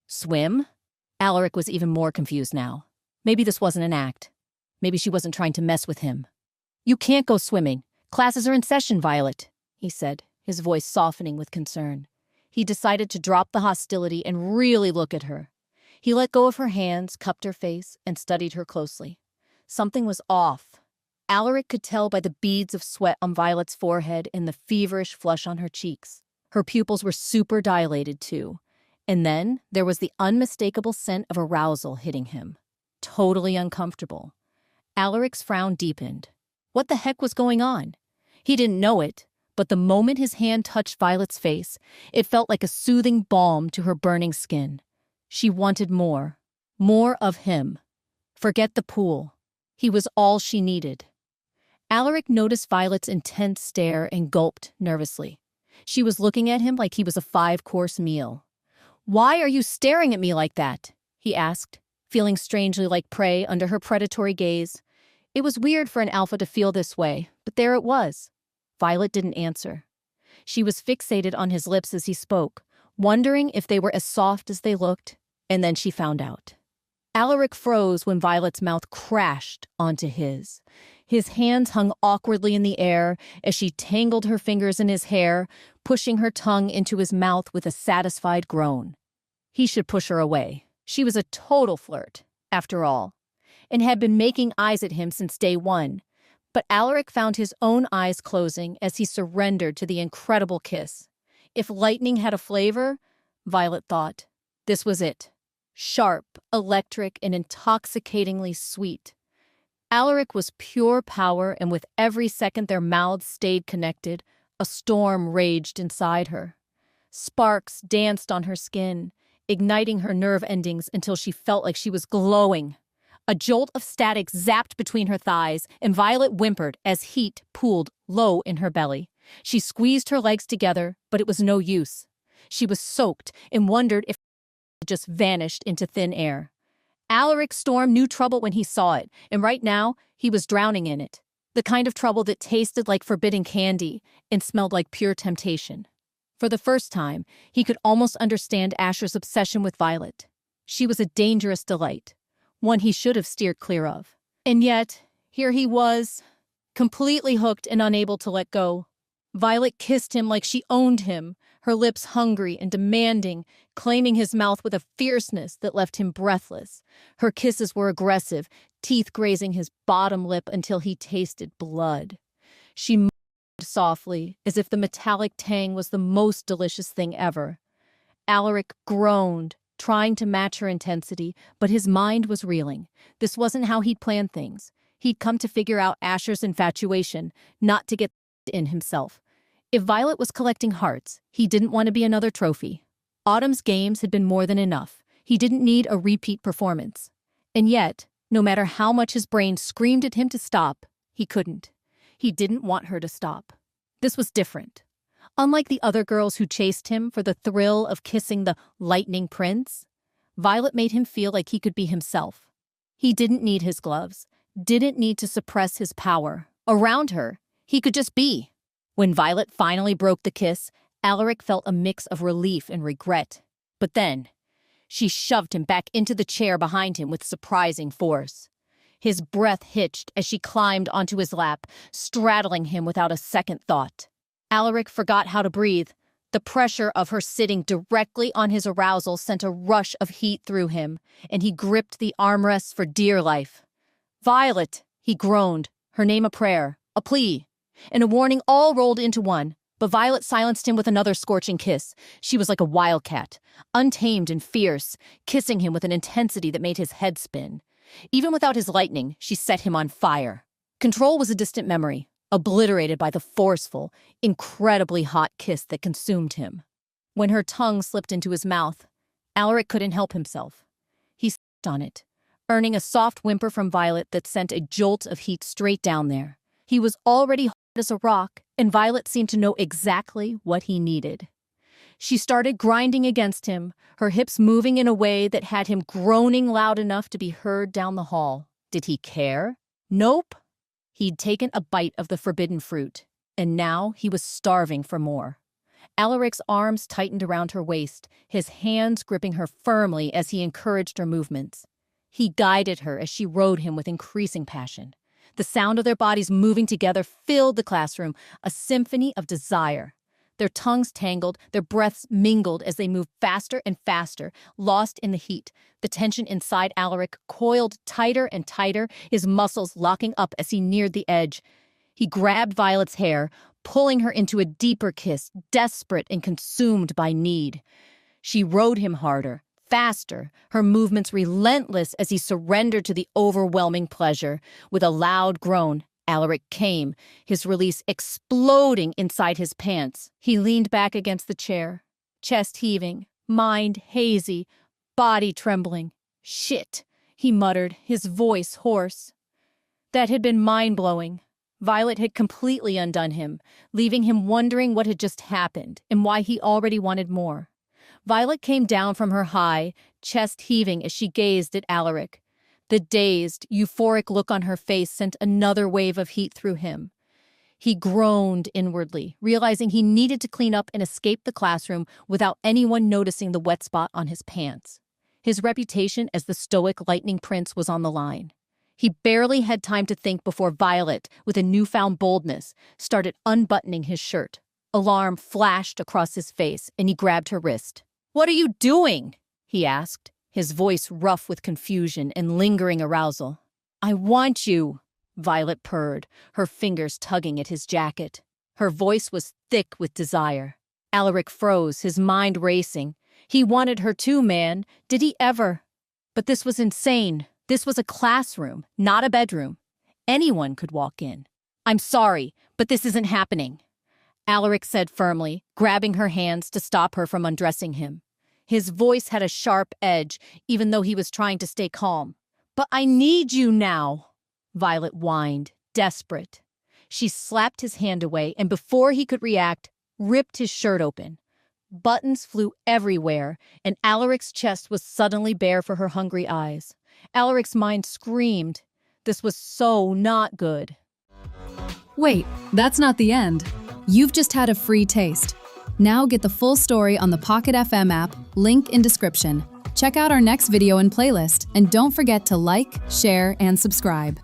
Swim? Alaric was even more confused now. Maybe this wasn't an act. Maybe she wasn't trying to mess with him. "You can't go swimming. Classes are in session, Violet," he said, his voice softening with concern. He decided to drop the hostility and really look at her. He let go of her hands, cupped her face, and studied her closely. Something was off. Alaric could tell by the beads of sweat on Violet's forehead and the feverish flush on her cheeks. Her pupils were super dilated, too. And then there was the unmistakable scent of arousal hitting him. Totally uncomfortable. Alaric's frown deepened. What the heck was going on? He didn't know it, but the moment his hand touched Violet's face, it felt like a soothing balm to her burning skin. She wanted more. More of him. Forget the pool. He was all she needed. Alaric noticed Violet's intense stare and gulped nervously. She was looking at him like he was a 5-course meal. "Why are you staring at me like that?" he asked, feeling strangely like prey under her predatory gaze. It was weird for an alpha to feel this way, but there it was. Violet didn't answer. She was fixated on his lips as he spoke, wondering if they were as soft as they looked, and then she found out. Alaric froze when Violet's mouth crashed onto his. His hands hung awkwardly in the air as she tangled her fingers in his hair, pushing her tongue into his mouth with a satisfied groan. He should push her away. She was a total flirt, after all, and had been making eyes at him since day one. But Alaric found his own eyes closing as he surrendered to the incredible kiss. If lightning had a flavor, Violet thought, this was it. Sharp, electric, and intoxicatingly sweet. Alaric was pure power, and with every second their mouths stayed connected, a storm raged inside her. Sparks danced on her skin, igniting her nerve endings until she felt like she was glowing. A jolt of static zapped between her thighs, and Violet whimpered as heat pooled low in her belly. She squeezed her legs together, but it was no use. She was soaked and wondered if it just vanished into thin air. Alaric's storm knew trouble when he saw it, and right now, he was drowning in it. The kind of trouble that tasted like forbidden candy and smelled like pure temptation. For the first time, he could almost understand Asher's obsession with Violet. She was a dangerous delight, one he should have steered clear of. And yet, here he was, completely hooked and unable to let go. Violet kissed him like she owned him, her lips hungry and demanding, claiming his mouth with a fierceness that left him breathless. Her kisses were aggressive, teeth grazing his bottom lip until he tasted blood. She moaned softly, as if the metallic tang was the most delicious thing ever. Alaric groaned, trying to match her intensity, but his mind was reeling. This wasn't how he'd planned things. He'd come to figure out Asher's infatuation, not to get in himself. If Violet was collecting hearts, he didn't want to be another trophy. Autumn's games had been more than enough. He didn't need a repeat performance. And yet, no matter how much his brain screamed at him to stop, he couldn't. He didn't want her to stop. This was different. Unlike the other girls who chased him for the thrill of kissing the lightning prince, Violet made him feel like he could be himself. He didn't need his gloves, didn't need to suppress his power. Around her, he could just be. When Violet finally broke the kiss, Alaric felt a mix of relief and regret. But then, she shoved him back into the chair behind him with surprising force. His breath hitched as she climbed onto his lap, straddling him without a second thought. Alaric forgot how to breathe. The pressure of her sitting directly on his arousal sent a rush of heat through him, and he gripped the armrests for dear life. "Violet," he groaned, her name a prayer, a plea, and a warning all rolled into one. But Violet silenced him with another scorching kiss. She was like a wildcat, untamed and fierce, kissing him with an intensity that made his head spin. Even without his lightning, she set him on fire. Control was a distant memory, obliterated by the forceful, incredibly hot kiss that consumed him. When her tongue slipped into his mouth, Alaric couldn't help himself. He sucked on it, earning a soft whimper from Violet that sent a jolt of heat straight down there. He was already hard as a rock, and Violet seemed to know exactly what he needed. She started grinding against him, her hips moving in a way that had him groaning loud enough to be heard down the hall. Did he care? Nope. He'd taken a bite of the forbidden fruit, and now he was starving for more. Alaric's arms tightened around her waist, his hands gripping her firmly as he encouraged her movements. He guided her as she rode him with increasing passion. The sound of their bodies moving together filled the classroom, a symphony of desire. Their tongues tangled, their breaths mingled as they moved faster and faster, lost in the heat. The tension inside Alaric coiled tighter and tighter, his muscles locking up as he neared the edge. He grabbed Violet's hair, pulling her into a deeper kiss, desperate and consumed by need. She rode him harder, faster, her movements relentless as he surrendered to the overwhelming pleasure. With a loud groan, Alaric came, his release exploding inside his pants. He leaned back against the chair, chest heaving, mind hazy, body trembling. "Shit," he muttered, his voice hoarse. That had been mind-blowing. Violet had completely undone him, leaving him wondering what had just happened and why he already wanted more. Violet came down from her high, chest heaving as she gazed at Alaric. The dazed, euphoric look on her face sent another wave of heat through him. He groaned inwardly, realizing he needed to clean up and escape the classroom without anyone noticing the wet spot on his pants. His reputation as the stoic lightning prince was on the line. He barely had time to think before Violet, with a newfound boldness, started unbuttoning his shirt. Alarm flashed across his face, and he grabbed her wrist. "What are you doing?" he asked, his voice rough with confusion and lingering arousal. "I want you," Violet purred, her fingers tugging at his jacket. Her voice was thick with desire. Alaric froze, his mind racing. He wanted her too, man. Did he ever? But this was insane. This was a classroom, not a bedroom. Anyone could walk in. "I'm sorry, but this isn't happening," Alaric said firmly, grabbing her hands to stop her from undressing him. His voice had a sharp edge, even though he was trying to stay calm. "But I need you now," Violet whined, desperate. She slapped his hand away, and before he could react, ripped his shirt open. Buttons flew everywhere, and Alaric's chest was suddenly bare for her hungry eyes. Alaric's mind screamed. This was so not good. Wait, that's not the end. You've just had a free taste. Now get the full story on the Pocket FM app, link in description. Check out our next video and playlist, and don't forget to like, share, and subscribe.